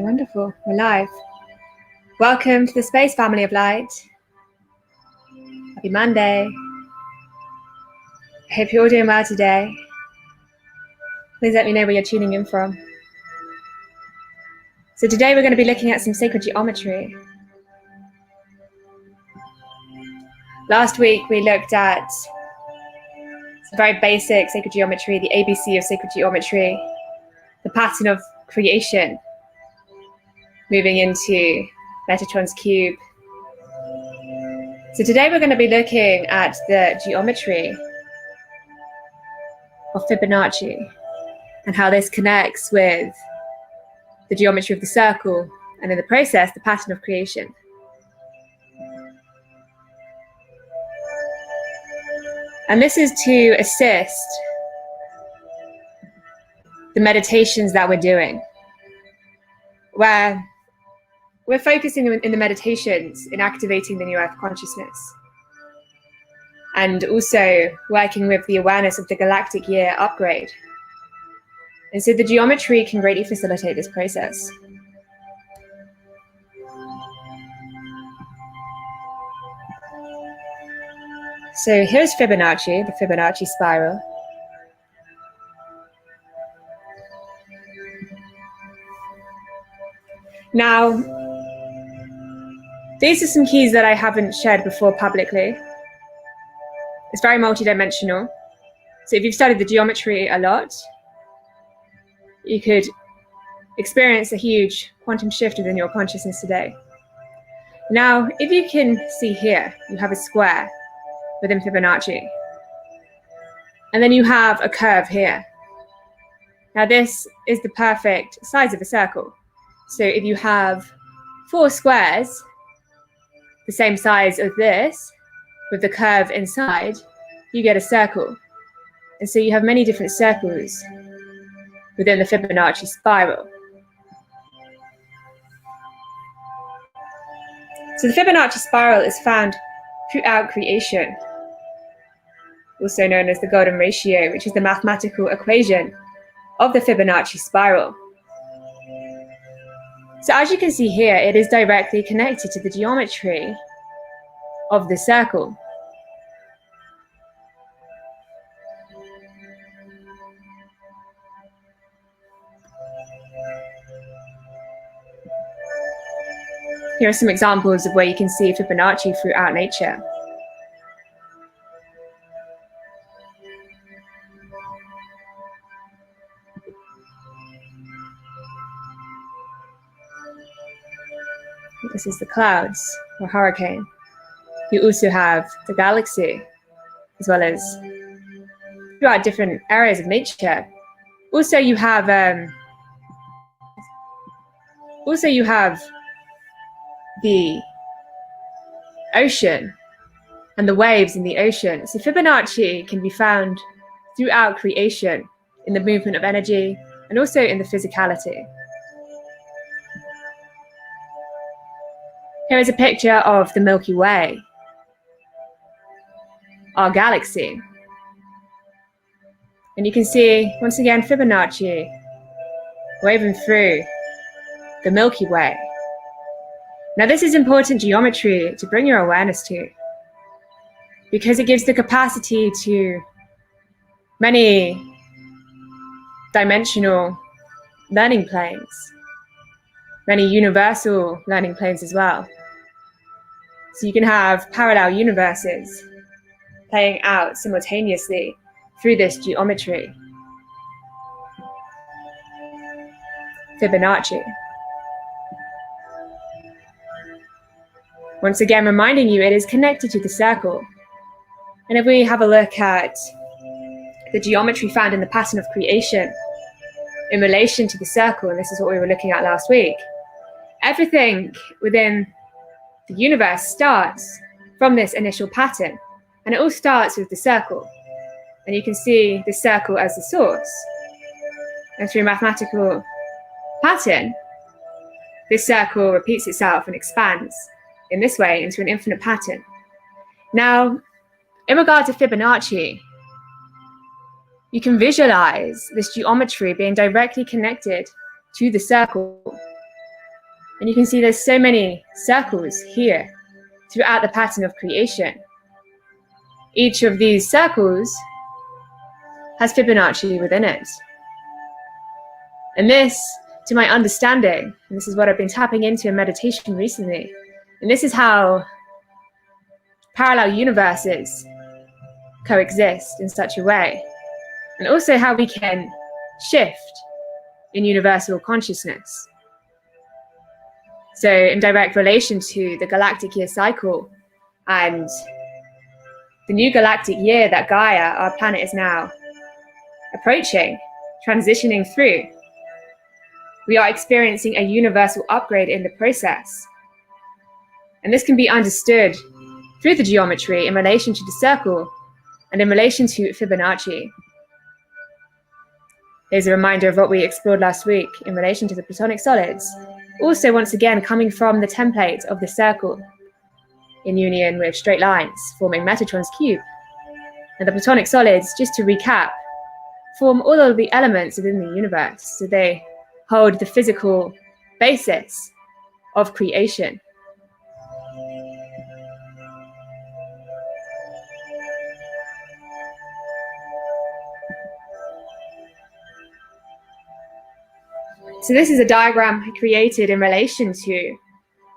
wonderful. We're live. Welcome to the Space Family of Light. Happy Monday. I hope you're all doing well today. Please let me know where you're tuning in from. So today we're going to be looking at some sacred geometry. Last week we looked at some very basic sacred geometry, the ABC of sacred geometry, the pattern of creation, moving into Metatron's cube. So today we're going to be looking at the geometry of Fibonacci and how this connects with the geometry of the circle and in the process, the pattern of creation. And this is to assist the meditations that we're doing, where we're focusing in the meditations in activating the New Earth consciousness and also working with the awareness of the galactic year upgrade. And so the geometry can greatly facilitate this process. So here's Fibonacci, the Fibonacci spiral. Now, these are some keys that I haven't shared before publicly. It's very multidimensional. So if you've studied the geometry a lot, you could experience a huge quantum shift within your consciousness today. Now, if you can see here, you have a square within Fibonacci. And then you have a curve here. Now this is the perfect size of a circle. So if you have 4 squares, the same size as this, with the curve inside, you get a circle. And so you have many different circles within the Fibonacci spiral. So the Fibonacci spiral is found throughout creation, also known as the golden ratio, which is the mathematical equation of the Fibonacci spiral. So as you can see here, it is directly connected to the geometry of the circle. Here are some examples of where you can see Fibonacci throughout nature. This is the clouds or hurricane. You also have the galaxy, as well as throughout different areas of nature. Also, you have the ocean and the waves in the ocean. So Fibonacci can be found throughout creation, in the movement of energy, and also in the physicality. Here is a picture of the Milky Way, our galaxy. And you can see, once again, Fibonacci woven through the Milky Way. Now, this is important geometry to bring your awareness to, because it gives the capacity to many dimensional learning planes, many universal learning planes as well. So you can have parallel universes playing out simultaneously through this geometry. Fibonacci. Once again, reminding you it is connected to the circle. And if we have a look at the geometry found in the pattern of creation in relation to the circle, and this is what we were looking at last week, everything within the universe starts from this initial pattern, and it all starts with the circle. And you can see the circle as the source. And through mathematical pattern, this circle repeats itself and expands in this way into an infinite pattern. Now, in regard to Fibonacci, you can visualize this geometry being directly connected to the circle. And you can see there's so many circles here throughout the pattern of creation. Each of these circles has Fibonacci within it. And this, to my understanding, and this is what I've been tapping into in meditation recently, and this is how parallel universes coexist in such a way, and also how we can shift in universal consciousness. So in direct relation to the galactic year cycle and the new galactic year that Gaia, our planet, is now approaching, transitioning through, we are experiencing a universal upgrade in the process. And this can be understood through the geometry in relation to the circle and in relation to Fibonacci. Here's a reminder of what we explored last week in relation to the Platonic solids. Also, once again, coming from the template of the circle in union with straight lines, forming Metatron's cube. And the Platonic solids, just to recap, form all of the elements within the universe. So they hold the physical basis of creation. So this is a diagram I created in relation to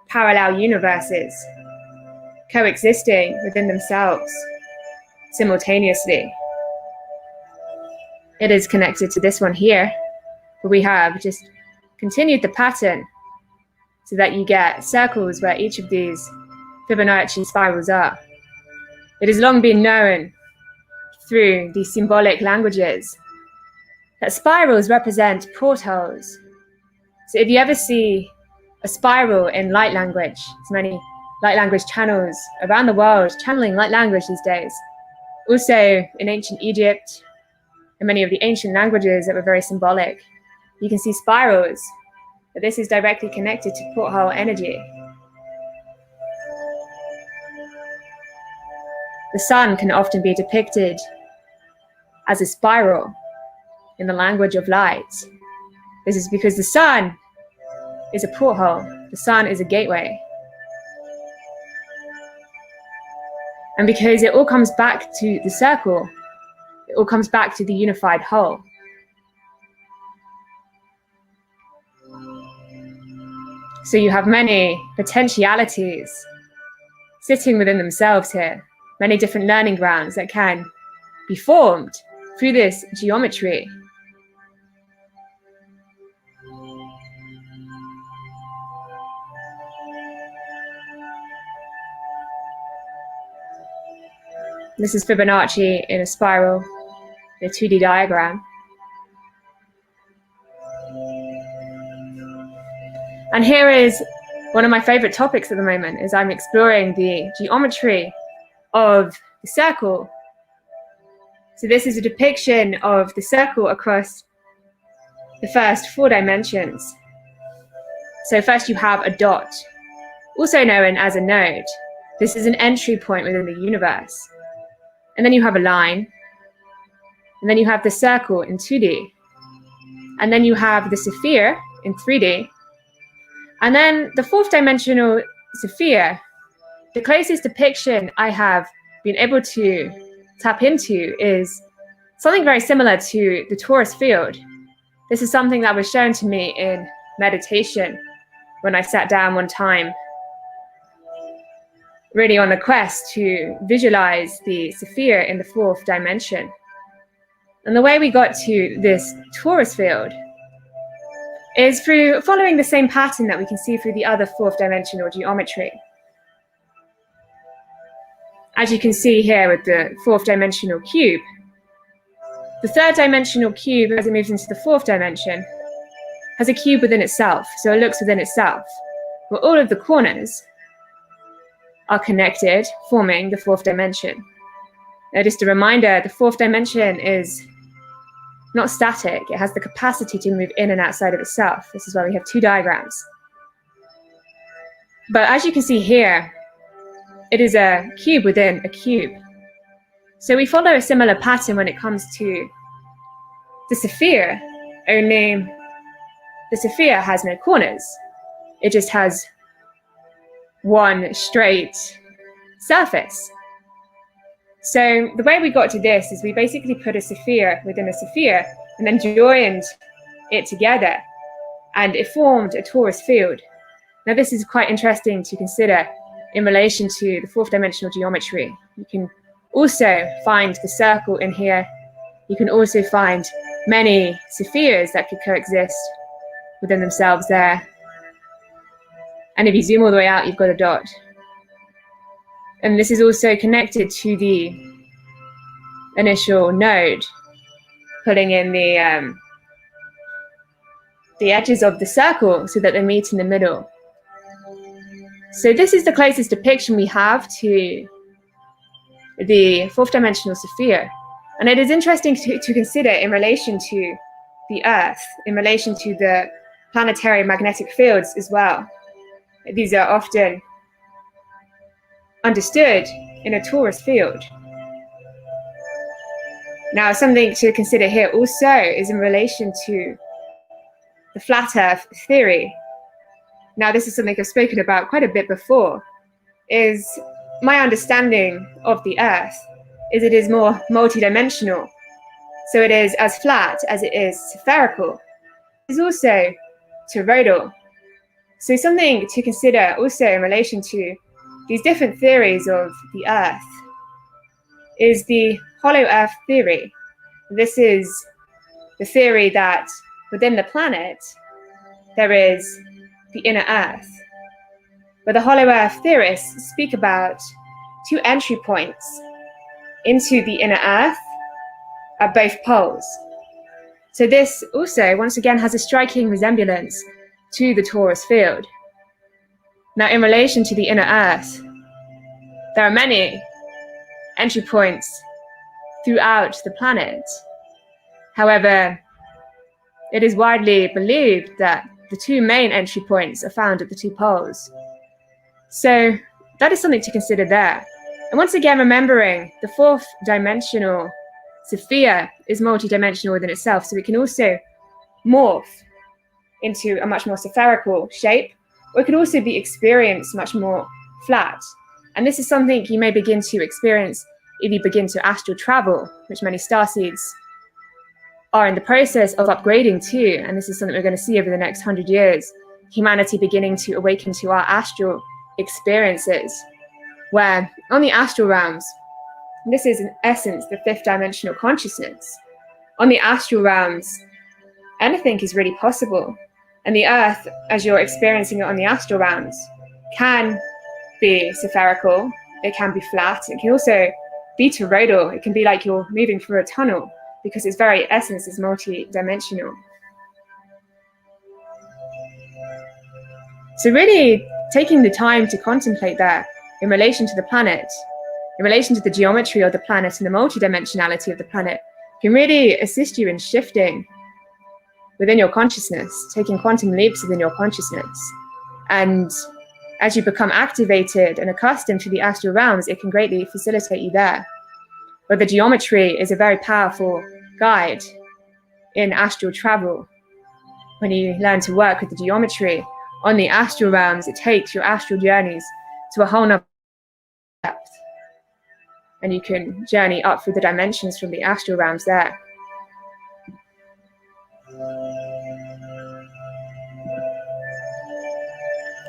parallel universes coexisting within themselves simultaneously. It is connected to this one here, but we have just continued the pattern so that you get circles where each of these Fibonacci spirals are. It has long been known through these symbolic languages that spirals represent portholes. So if you ever see a spiral in light language, there's many light language channels around the world channeling light language these days. Also in ancient Egypt and many of the ancient languages that were very symbolic, you can see spirals, but this is directly connected to porthole energy. The sun can often be depicted as a spiral in the language of light. This is because the sun is a porthole. The sun is a gateway. And because it all comes back to the circle, it all comes back to the unified whole. So you have many potentialities sitting within themselves here, many different learning grounds that can be formed through this geometry. This is Fibonacci in a spiral, in a 2D diagram. And here is one of my favorite topics at the moment, is I'm exploring the geometry of the circle. So this is a depiction of the circle across the first 4 dimensions. So first you have a dot, also known as a node. This is an entry point within the universe. And then you have a line, and then you have the circle in 2D, and then you have the sphere in 3D, and then the 4th dimensional sphere. The closest depiction I have been able to tap into is something very similar to the torus field. This is something that was shown to me in meditation when I sat down one time, really on a quest to visualize the sphere in the 4th dimension. And the way we got to this torus field is through following the same pattern that we can see through the other 4th dimensional geometry. As you can see here with the 4th dimensional cube, the 3rd dimensional cube, as it moves into the 4th dimension, has a cube within itself, so it looks within itself, where all of the corners are connected, forming the 4th dimension. Now, just a reminder, the 4th dimension is not static. It has the capacity to move in and outside of itself. This is why we have 2 diagrams. But as you can see here, it is a cube within a cube. So we follow a similar pattern when it comes to the sphere, only the sphere has no corners. It just has one straight surface. So the way we got to this is we basically put a sphere within a sphere and then joined it together, and it formed a torus field. Now this is quite interesting to consider in relation to the fourth dimensional geometry. You can also find the circle in here. You can also find many spheres that could coexist within themselves there. And if you zoom all the way out, you've got a dot. And this is also connected to the initial node, putting in the edges of the circle so that they meet in the middle. So this is the closest depiction we have to the fourth dimensional sphere. And it is interesting to consider in relation to the Earth, in relation to the planetary magnetic fields as well. These are often understood in a torus field. Now, something to consider here also is in relation to the flat Earth theory. Now, this is something I've spoken about quite a bit before, is my understanding of the Earth is it is more multidimensional. So it is as flat as it is spherical. It is also toroidal. So something to consider also in relation to these different theories of the Earth is the hollow Earth theory. This is the theory that within the planet there is the inner Earth. But the hollow Earth theorists speak about two entry points into the inner Earth at both poles. So this also, once again, has a striking resemblance to the torus field. Now, in relation to the inner Earth, there are many entry points throughout the planet. However, it is widely believed that the two main entry points are found at the two poles. So that is something to consider there. And once again, remembering the fourth dimensional sphere is multidimensional within itself, so it can also morph into a much more spherical shape, or it could also be experienced much more flat. And this is something you may begin to experience if you begin to astral travel, which many starseeds are in the process of upgrading to. And this is something we're going to see over the next 100 years, humanity beginning to awaken to our astral experiences, where on the astral realms, this is in essence the fifth dimensional consciousness. On the astral realms, anything is really possible. And the Earth, as you're experiencing it on the astral realms, can be spherical, it can be flat, it can also be toroidal. It can be like you're moving through a tunnel, because its very essence is multi-dimensional. So really taking the time to contemplate that in relation to the planet, in relation to the geometry of the planet and the multidimensionality of the planet, can really assist you in shifting within your consciousness, taking quantum leaps within your consciousness. And as you become activated and accustomed to the astral realms, it can greatly facilitate you there. But the geometry is a very powerful guide in astral travel. When you learn to work with the geometry on the astral realms, it takes your astral journeys to a whole nother depth. And you can journey up through the dimensions from the astral realms there.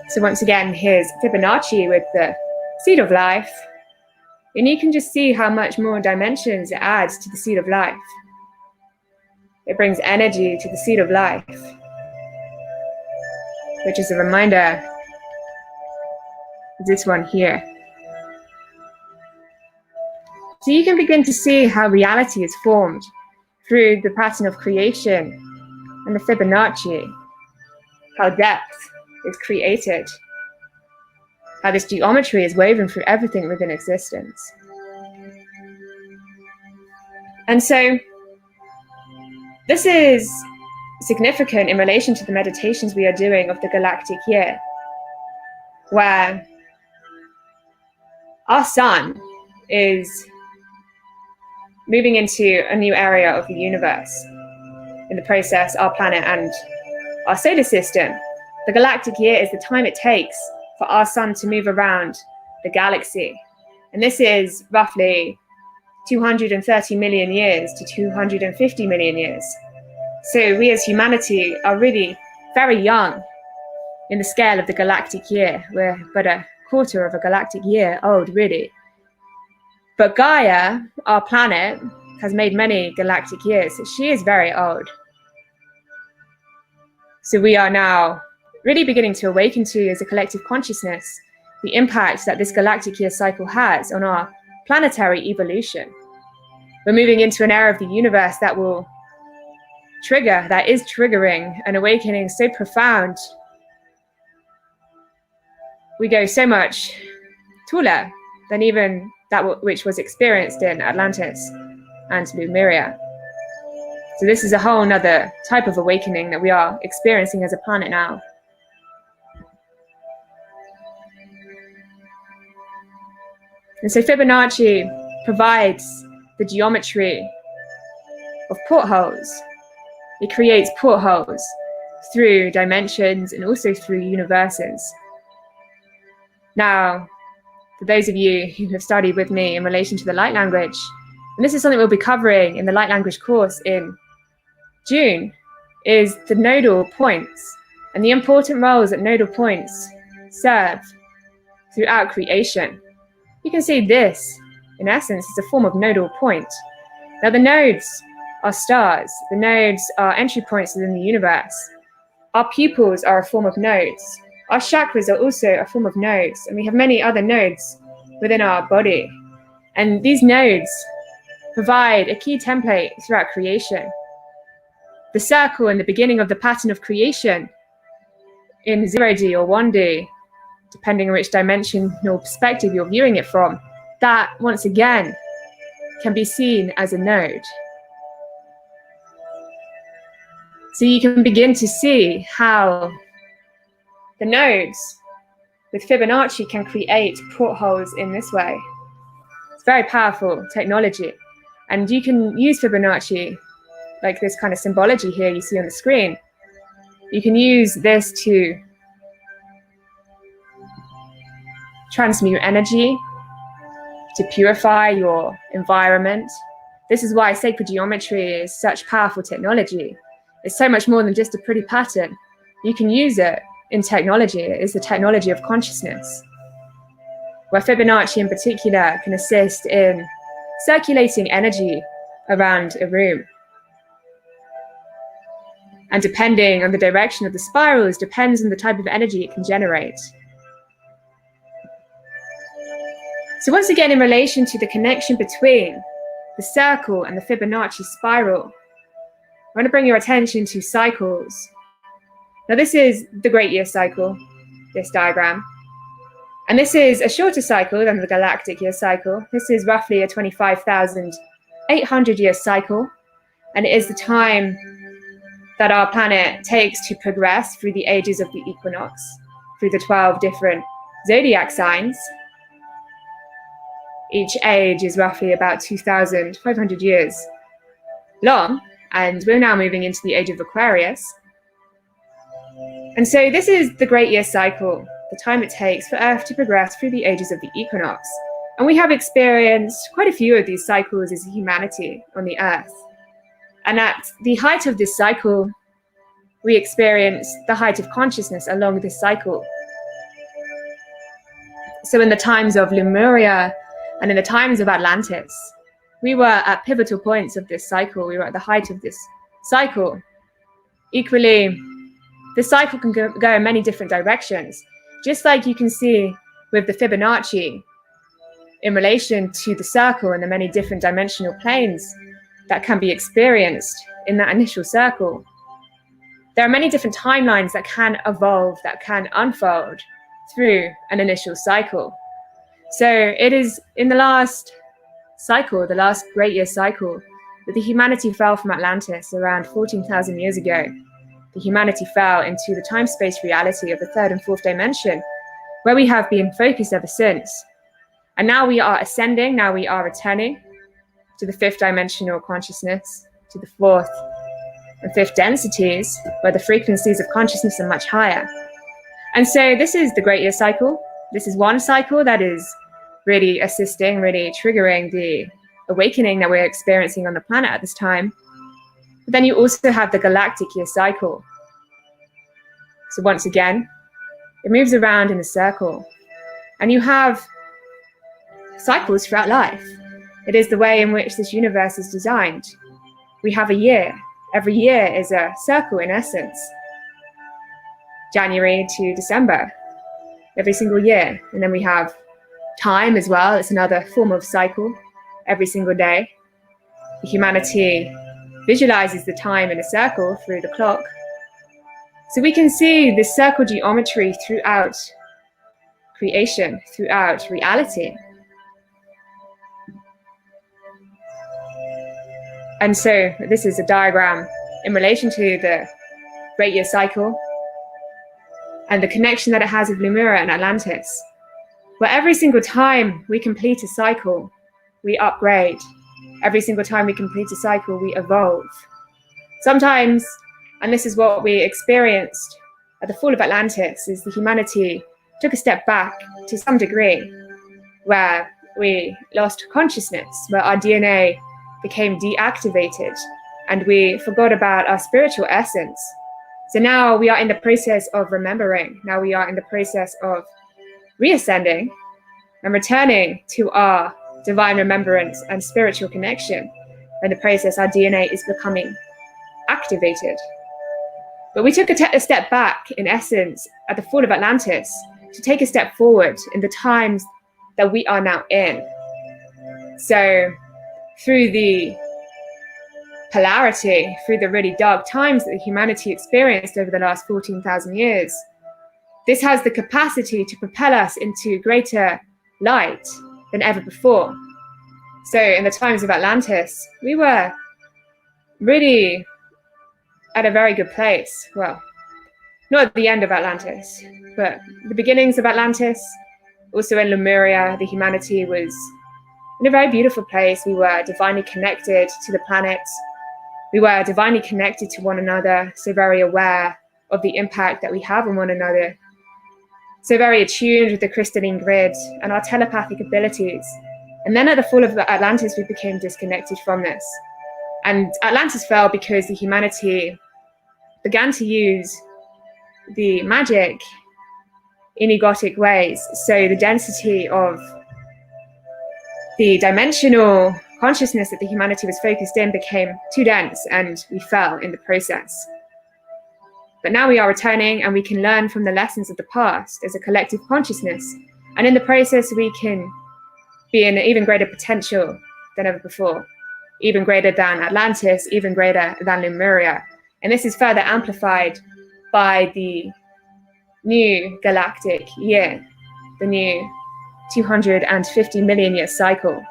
So once again, here's Fibonacci with the seed of life. And you can just see how much more dimensions it adds to the seed of life. It brings energy to the seed of life, which is a reminder of this one here. So you can begin to see how reality is formed through the pattern of creation and the Fibonacci, how depth is created, how this geometry is woven through everything within existence. And so this is significant in relation to the meditations we are doing of the galactic year, where our sun is moving into a new area of the universe. In the process, our planet and our solar system The galactic year is the time it takes for our sun to move around the galaxy. And this is roughly 230 million years to 250 million years. So we as humanity are really very young in the scale of the galactic year. We're but a quarter of a galactic year old, really. But Gaia, our planet, has made many galactic years. So she is very old. So we are now really beginning to awaken to, as a collective consciousness, the impact that this galactic year cycle has on our planetary evolution. We're moving into an era of the universe that is triggering an awakening so profound. We go so much taller than even that which was experienced in Atlantis and Lemuria. So this is a whole nother type of awakening that we are experiencing as a planet now. And so Fibonacci provides the geometry of portholes. It creates portholes through dimensions and also through universes. Now, for those of you who have studied with me in relation to the light language, and this is something we'll be covering in the light language course in June, is the nodal points and the important roles that nodal points serve throughout creation. You can see this, in essence, is a form of nodal point. Now, the nodes are stars. The nodes are entry points within the universe. Our pupils are a form of nodes. Our chakras are also a form of nodes, and we have many other nodes within our body. And these nodes provide a key template throughout creation. The circle in the beginning of the pattern of creation in 0D or 1D, depending on which dimensional perspective you're viewing it from, that once again can be seen as a node. So you can begin to see how the nodes with Fibonacci can create portholes in this way. It's very powerful technology. And you can use Fibonacci, like this kind of symbology here you see on the screen. You can use this to transmute energy, to purify your environment. This is why sacred geometry is such powerful technology. It's so much more than just a pretty pattern. You can use it in technology. It is the technology of consciousness, where Fibonacci in particular can assist in circulating energy around a room. And depending on the direction of the spirals, depends on the type of energy it can generate. So once again, in relation to the connection between the circle and the Fibonacci spiral, I want to bring your attention to cycles. Now this is the Great Year Cycle, this diagram. And this is a shorter cycle than the Galactic Year Cycle. This is roughly a 25,800 year cycle. And it is the time that our planet takes to progress through the ages of the equinox, through the 12 different zodiac signs. Each age is roughly about 2,500 years long, and we're now moving into the age of Aquarius. And so this is the Great Year Cycle, the time it takes for Earth to progress through the ages of the equinox. And we have experienced quite a few of these cycles as humanity on the Earth. And at the height of this cycle, we experience the height of consciousness along this cycle. So in the times of Lemuria and in the times of Atlantis, we were at pivotal points of this cycle. We were at the height of this cycle. Equally, the cycle can go in many different directions, just like you can see with the Fibonacci in relation to the circle and the many different dimensional planes that can be experienced in that initial circle. There are many different timelines that can evolve, that can unfold through an initial cycle. So it is in the last cycle, the last Great Year Cycle, that the humanity fell from Atlantis around 14,000 years ago. The humanity fell into the time-space reality of the third and fourth dimension, where we have been focused ever since. And now we are ascending, now we are returning to the fifth dimensional consciousness, to the fourth and fifth densities, where the frequencies of consciousness are much higher. And so this is the great year cycle. This is one cycle that is really assisting, really triggering the awakening that we're experiencing on the planet at this time. But then you also have the galactic year cycle. So once again, it moves around in a circle. And you have cycles throughout life. It is the way in which this universe is designed. We have a year. Every year is a circle in essence. January to December, every single year. And then we have time as well. It's another form of cycle every single day. Humanity visualizes the time in a circle through the clock. So we can see this circle geometry throughout creation, throughout reality. And so this is a diagram in relation to the great year cycle and the connection that it has with Lemuria and Atlantis, where every single time we complete a cycle, we upgrade. Every single time we complete a cycle, we evolve. Sometimes, and this is what we experienced at the fall of Atlantis, is the humanity took a step back to some degree, where we lost consciousness, where our DNA became deactivated, and we forgot about our spiritual essence. So now we are in the process of remembering. Now we are in the process of reascending and returning to our divine remembrance and spiritual connection. In the process, our DNA is becoming activated. But we took a step back, in essence, at the fall of Atlantis, to take a step forward in the times that we are now in. So through the polarity, through the really dark times that humanity experienced over the last 14,000 years, this has the capacity to propel us into greater light than ever before. So in the times of Atlantis, we were really at a very good place. Well, not at the end of Atlantis, but the beginnings of Atlantis. Also in Lemuria, the humanity was in a very beautiful place. We were divinely connected to the planets. We were divinely connected to one another, so very aware of the impact that we have on one another. So very attuned with the crystalline grid and our telepathic abilities. And then at the fall of Atlantis, we became disconnected from this. And Atlantis fell because the humanity began to use the magic in egotic ways. So the density of the dimensional consciousness that the humanity was focused in became too dense, and we fell in the process. But now we are returning, and we can learn from the lessons of the past as a collective consciousness. And in the process, we can be in even greater potential than ever before, even greater than Atlantis, even greater than Lemuria. And this is further amplified by the new galactic year, the new 250 million year cycle.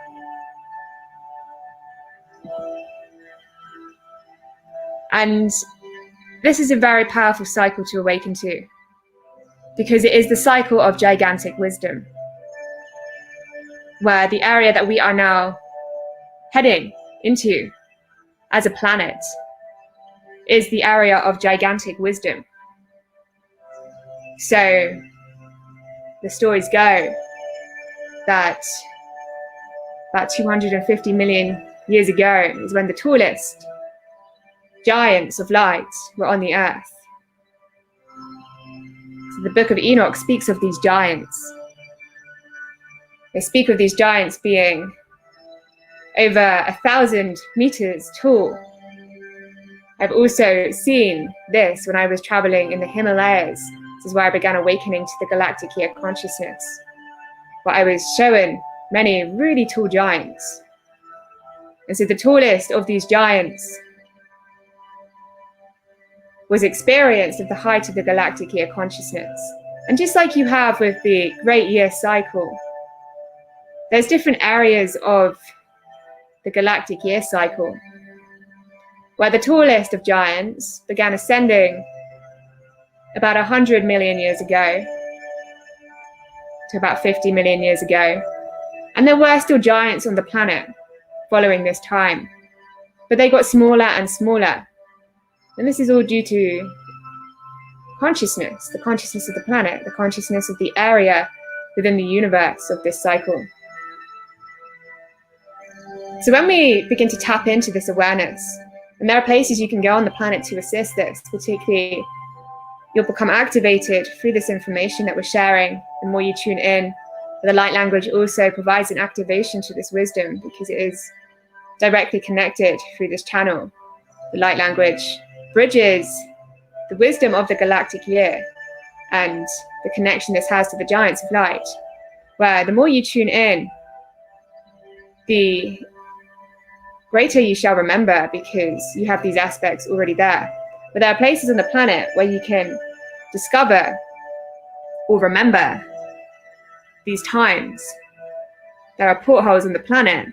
And this is a very powerful cycle to awaken to, because it is the cycle of gigantic wisdom, where the area that we are now heading into as a planet is the area of gigantic wisdom. So the stories go that about 250 million years ago is when the tallest giants of light were on the earth. So the book of Enoch speaks of these giants. They speak of these giants being over 1,000 meters tall. I've also seen this when I was traveling in the Himalayas. This is where I began awakening to the galactic year consciousness, where I was shown many really tall giants. And so the tallest of these giants was experienced at the height of the galactic year consciousness. And just like you have with the great year cycle, there's different areas of the galactic year cycle where the tallest of giants began ascending about 100 million years ago to about 50 million years ago. And there were still giants on the planet following this time, but they got smaller and smaller. And this is all due to consciousness, the consciousness of the planet, the consciousness of the area within the universe of this cycle. So when we begin to tap into this awareness, and there are places you can go on the planet to assist this, particularly you'll become activated through this information that we're sharing the more you tune in. The light language also provides an activation to this wisdom because it is directly connected through this channel. The light language bridges the wisdom of the galactic year and the connection this has to the giants of light, where the more you tune in, the greater you shall remember because you have these aspects already there. But there are places on the planet where you can discover or remember these times. There are portholes on the planet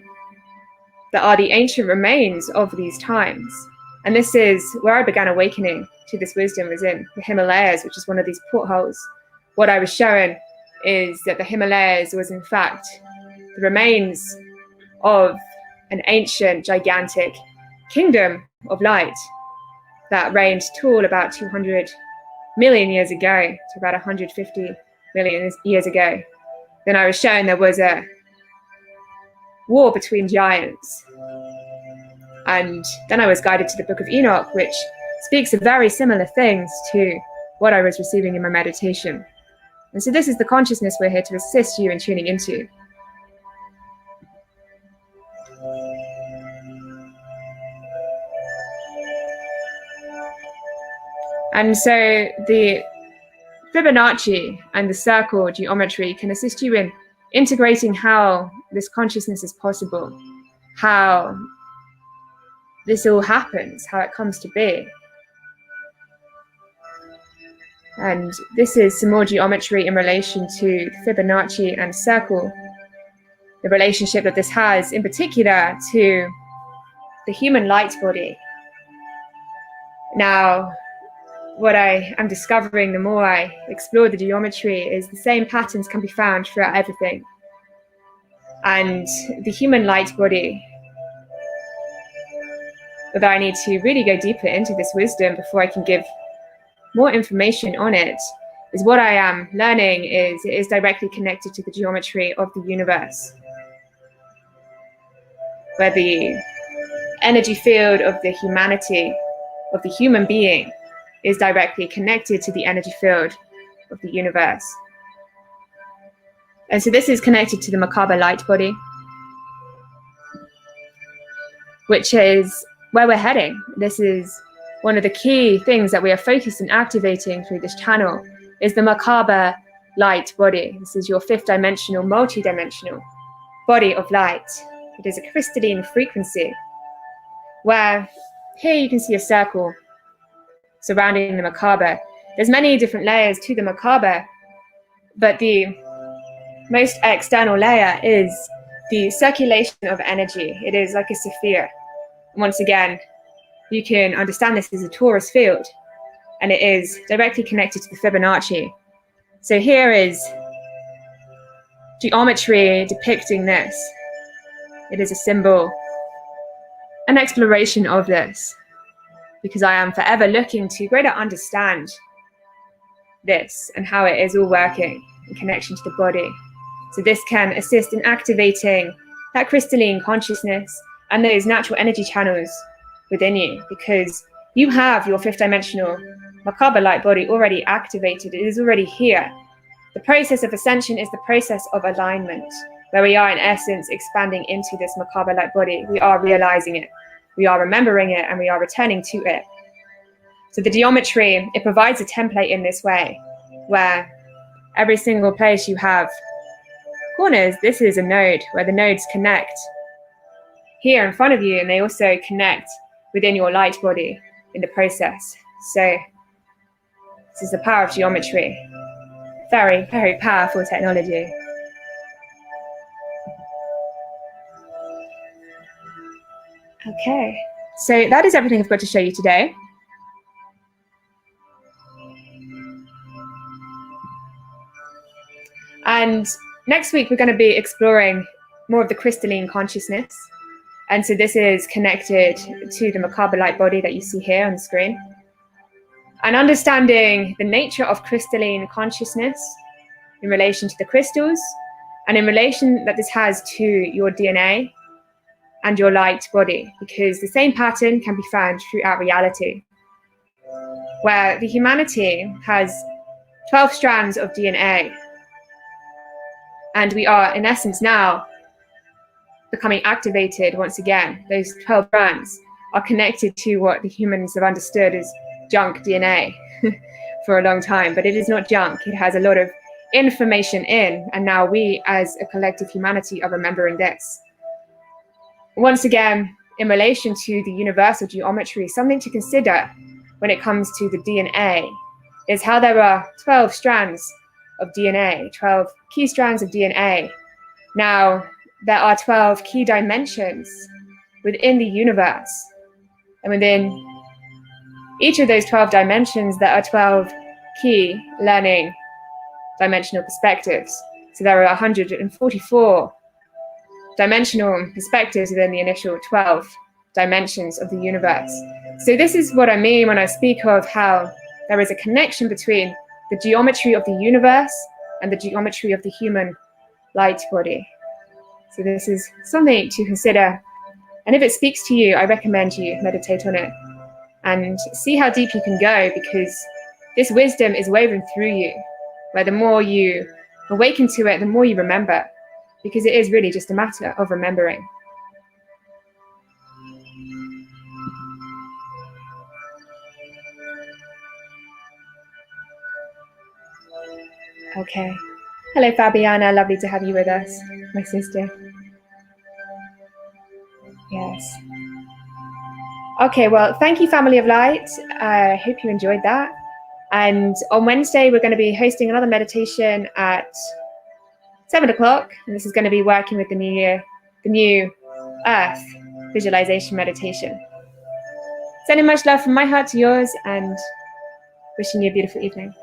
that are the ancient remains of these times. And this is where I began awakening to this wisdom, was in the Himalayas, which is one of these portholes. What I was shown is that the Himalayas was in fact the remains of an ancient, gigantic kingdom of light that reigned tall about 200 million years ago to about 150 million years ago. Then I was shown there was a war between giants. And then I was guided to the Book of Enoch, which speaks of very similar things to what I was receiving in my meditation. And so this is the consciousness we're here to assist you in tuning into. And so the Fibonacci and the circle geometry can assist you in integrating how this consciousness is possible, how this all happens, how it comes to be. And this is some more geometry in relation to Fibonacci and circle, the relationship that this has in particular to the human light body. Now, what I am discovering the more I explore the geometry is the same patterns can be found throughout everything. And the human light body, although I need to really go deeper into this wisdom before I can give more information on it, is what I am learning is it is directly connected to the geometry of the universe, where the energy field of the humanity, of the human being, is directly connected to the energy field of the universe. And so this is connected to the Merkaba light body, which is where we're heading. This is one of the key things that we are focused on activating through this channel, is the Merkaba light body. This is your fifth dimensional, multi-dimensional body of light. It is a crystalline frequency, where here you can see a circle surrounding the Merkaba. There's many different layers to the Merkaba, but the most external layer is the circulation of energy. It is like a sphere. Once again, you can understand this as a torus field, and it is directly connected to the Fibonacci. So here is geometry depicting this. It is a symbol, an exploration of this, because I am forever looking to greater understand this and how it is all working in connection to the body. So this can assist in activating that crystalline consciousness and those natural energy channels within you, because you have your fifth dimensional Merkaba light body already activated. It is already here. The process of ascension is the process of alignment, where we are in essence expanding into this Merkaba light body. We are realizing it, we are remembering it, and we are returning to it. So the geometry, it provides a template in this way, where every single place you have corners, this is a node where the nodes connect here in front of you, and they also connect within your light body in the process. So this is the power of geometry. Very, very powerful technology. Okay, so that is everything I've got to show you today. And next week, we're going to be exploring more of the crystalline consciousness. And so this is connected to the Merkaba light body that you see here on the screen. And understanding the nature of crystalline consciousness in relation to the crystals, and in relation that this has to your DNA and your light body, because the same pattern can be found throughout reality, where the humanity has 12 strands of DNA, and we are, in essence, now becoming activated once again. Those 12 strands are connected to what the humans have understood as junk DNA for a long time, but it is not junk. It has a lot of information in, and now we as a collective humanity are remembering this. Once again, in relation to the universal geometry, something to consider when it comes to the DNA is how there are 12 strands of DNA, 12 key strands of DNA. Now, there are 12 key dimensions within the universe, and within each of those 12 dimensions, there are 12 key learning dimensional perspectives. So there are 144 dimensional perspectives within the initial 12 dimensions of the universe. So this is what I mean when I speak of how there is a connection between the geometry of the universe and the geometry of the human light body. So this is something to consider. And if it speaks to you, I recommend you meditate on it and see how deep you can go, because this wisdom is woven through you, where the more you awaken to it, the more you remember, because it is really just a matter of remembering. Okay. Hello, Fabiana. Lovely to have you with us, my sister. Yes. Okay, well, thank you, Family of Light. I hope you enjoyed that. And on Wednesday, we're going to be hosting another meditation at 7 o'clock. And this is going to be working with the new Earth visualization meditation. Sending much love from my heart to yours, and wishing you a beautiful evening.